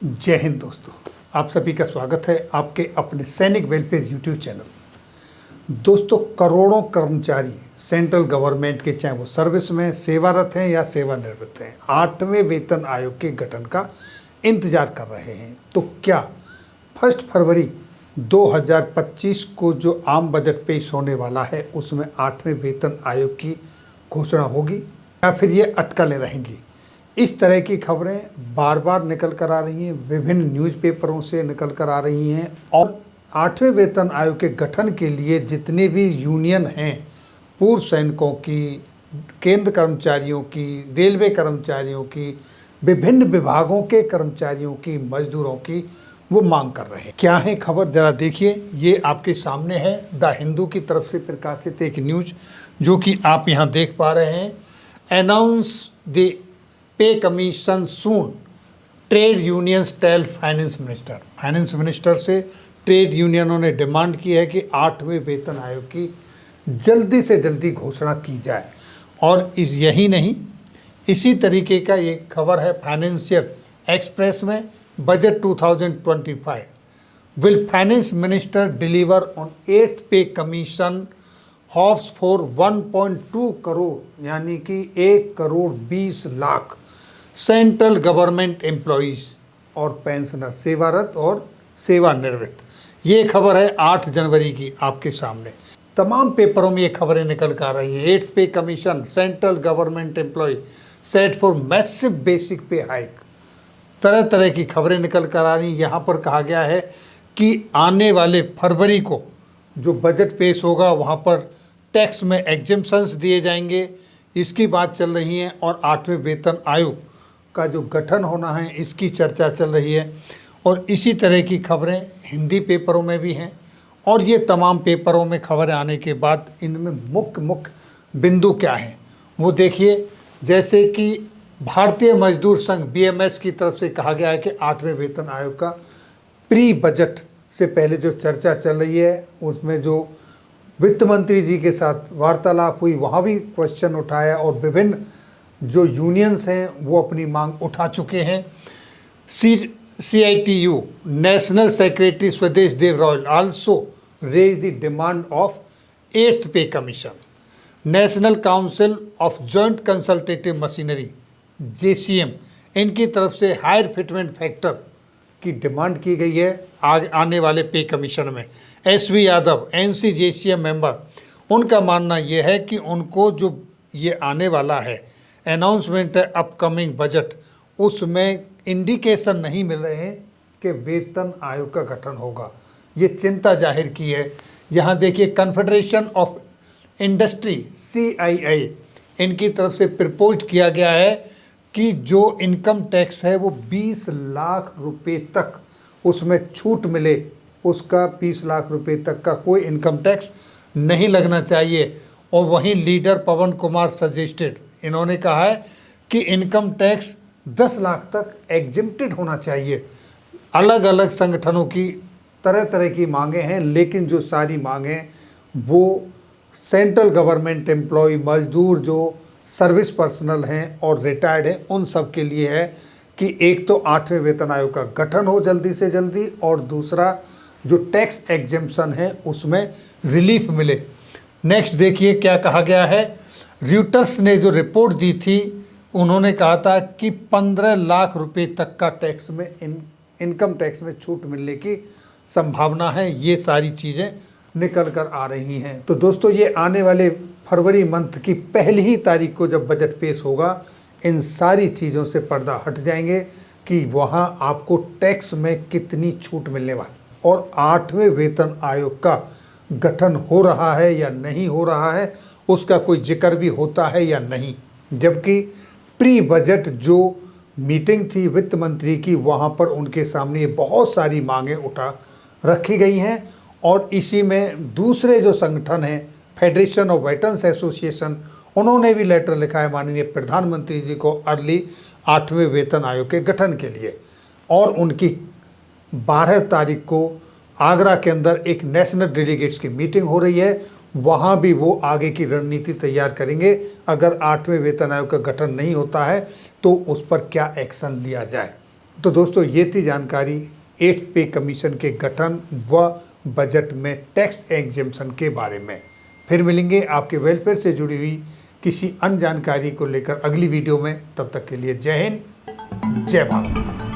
जय हिंद दोस्तों, आप सभी का स्वागत है आपके अपने सैनिक वेलफेयर यूट्यूब चैनल। दोस्तों, करोड़ों कर्मचारी सेंट्रल गवर्नमेंट के, चाहे वो सर्विस में सेवारत हैं या सेवानिवृत्त हैं, 8वें वेतन आयोग के गठन का इंतजार कर रहे हैं। तो क्या 1 फरवरी 2025 को जो आम बजट पेश होने वाला है उसमें 8वें वेतन आयोग की घोषणा होगी या फिर ये अटकलें रहेंगी? इस तरह की खबरें बार बार निकल कर आ रही हैं, विभिन्न न्यूज़पेपरों से निकल कर आ रही हैं। और 8वें वेतन आयोग के गठन के लिए जितने भी यूनियन हैं, पूर्व सैनिकों की, केंद्र कर्मचारियों की, रेलवे कर्मचारियों की, विभिन्न विभागों के कर्मचारियों की, मजदूरों की, वो मांग कर रहे हैं। क्या है खबर, जरा देखिए। ये आपके सामने है द हिंदू की तरफ से प्रकाशित एक न्यूज, जो कि आप यहाँ देख पा रहे हैं। Announce the pay commission soon, trade unions tell finance minister. Finance minister से ट्रेड यूनियनों ने डिमांड की है कि 8वें वेतन आयोग की जल्दी से जल्दी घोषणा की जाए। और यही नहीं, इसी तरीके का ये खबर है फाइनेंशियल एक्सप्रेस में। Budget 2025 will finance minister deliver on 8th pay commission hops for 1.2 crore, यानी कि 1 crore 20 lakh central government employees और पेंशनर, सेवारत और सेवानिवृत्त। ये खबर है 8 जनवरी की आपके सामने। तमाम पेपरों में ये खबरें निकल कर आ रही हैं। 8th pay commission, central government employ set for massive basic pay hike, तरह तरह की खबरें निकल कर आ रही हैं। यहाँ पर कहा गया है कि आने वाले फरवरी को जो बजट पेश होगा वहाँ पर टैक्स में एग्जेम्पशंस दिए जाएंगे, इसकी बात चल रही है। और 8वें वेतन आयोग का जो गठन होना है, इसकी चर्चा चल रही है। और इसी तरह की खबरें हिंदी पेपरों में भी हैं। और ये तमाम पेपरों में खबरें आने के बाद इनमें मुख्य बिंदु क्या हैं वो देखिए। जैसे कि भारतीय मजदूर संघ BMS की तरफ से कहा गया है कि 8वें वेतन आयोग का प्री बजट से पहले जो चर्चा चल रही है, उसमें जो वित्त मंत्री जी के साथ वार्तालाप हुई, वहाँ भी क्वेश्चन उठाया और विभिन्न जो यूनियंस हैं वो अपनी मांग उठा चुके हैं। CITU national secretary Swadesh Dev Royal also raise the demand of 8th pay commission. National council of joint consultative machinery JCM, इनकी तरफ से हायर फिटमेंट फैक्टर की डिमांड की गई है आने वाले पे कमीशन में। SV यादव NCJCM मेंबर, उनका मानना यह है कि उनको जो ये आने वाला है अनाउंसमेंट है अपकमिंग बजट, उसमें इंडिकेशन नहीं मिल रहे हैं कि वेतन आयोग का गठन होगा। ये चिंता जाहिर की है। यहाँ देखिए, कन्फेडरेशन ऑफ इंडस्ट्री CII, इनकी तरफ से प्रपोज किया गया है कि जो इनकम टैक्स है वो 20 लाख रुपए तक उसमें छूट मिले, उसका 20 लाख रुपए तक का कोई इनकम टैक्स नहीं लगना चाहिए। और वहीं लीडर पवन कुमार सजेस्टेड, इन्होंने कहा है कि इनकम टैक्स 10 लाख तक एग्जेम्प्टेड होना चाहिए। अलग अलग संगठनों की तरह तरह की मांगें हैं, लेकिन जो सारी मांगें वो सेंट्रल गवर्नमेंट एम्प्लॉय, मजदूर जो सर्विस पर्सनल हैं और रिटायर्ड हैं, उन सब के लिए है कि एक तो 8वें वेतन आयोग का गठन हो जल्दी से जल्दी, और दूसरा जो टैक्स एग्जेम्पशन है उसमें रिलीफ मिले। नेक्स्ट देखिए क्या कहा गया है। रॉयटर्स ने जो रिपोर्ट दी थी, उन्होंने कहा था कि 15 लाख रुपए तक का टैक्स में इनकम टैक्स में छूट मिलने की संभावना है। ये सारी चीज़ें निकल कर आ रही हैं। तो दोस्तों, ये आने वाले फरवरी मंथ की पहली ही तारीख को जब बजट पेश होगा, इन सारी चीज़ों से पर्दा हट जाएंगे कि वहाँ आपको टैक्स में कितनी छूट मिलने वाली, और 8वें वेतन आयोग का गठन हो रहा है या नहीं हो रहा है, उसका कोई जिक्र भी होता है या नहीं। जबकि प्री बजट जो मीटिंग थी वित्त मंत्री की, वहाँ पर उनके सामने बहुत सारी मांगें उठा रखी गई हैं। और इसी में दूसरे जो संगठन हैं, फेडरेशन ऑफ वेटरन्स एसोसिएशन, उन्होंने भी लेटर लिखा है माननीय प्रधानमंत्री जी को अर्ली 8वें वेतन आयोग के गठन के लिए। और उनकी 12 तारीख को आगरा के अंदर एक नेशनल डेलीगेट्स की मीटिंग हो रही है, वहाँ भी वो आगे की रणनीति तैयार करेंगे। अगर 8वें वेतन आयोग का गठन नहीं होता है तो उस पर क्या एक्शन लिया जाए। तो दोस्तों ये थी जानकारी एड्स पे कमीशन के गठन व बजट में टैक्स एग्जेम्पशन के बारे में। फिर मिलेंगे आपके वेलफेयर से जुड़ी हुई किसी अन्य जानकारी को लेकर अगली वीडियो में। तब तक के लिए जय हिंद, जय भारत।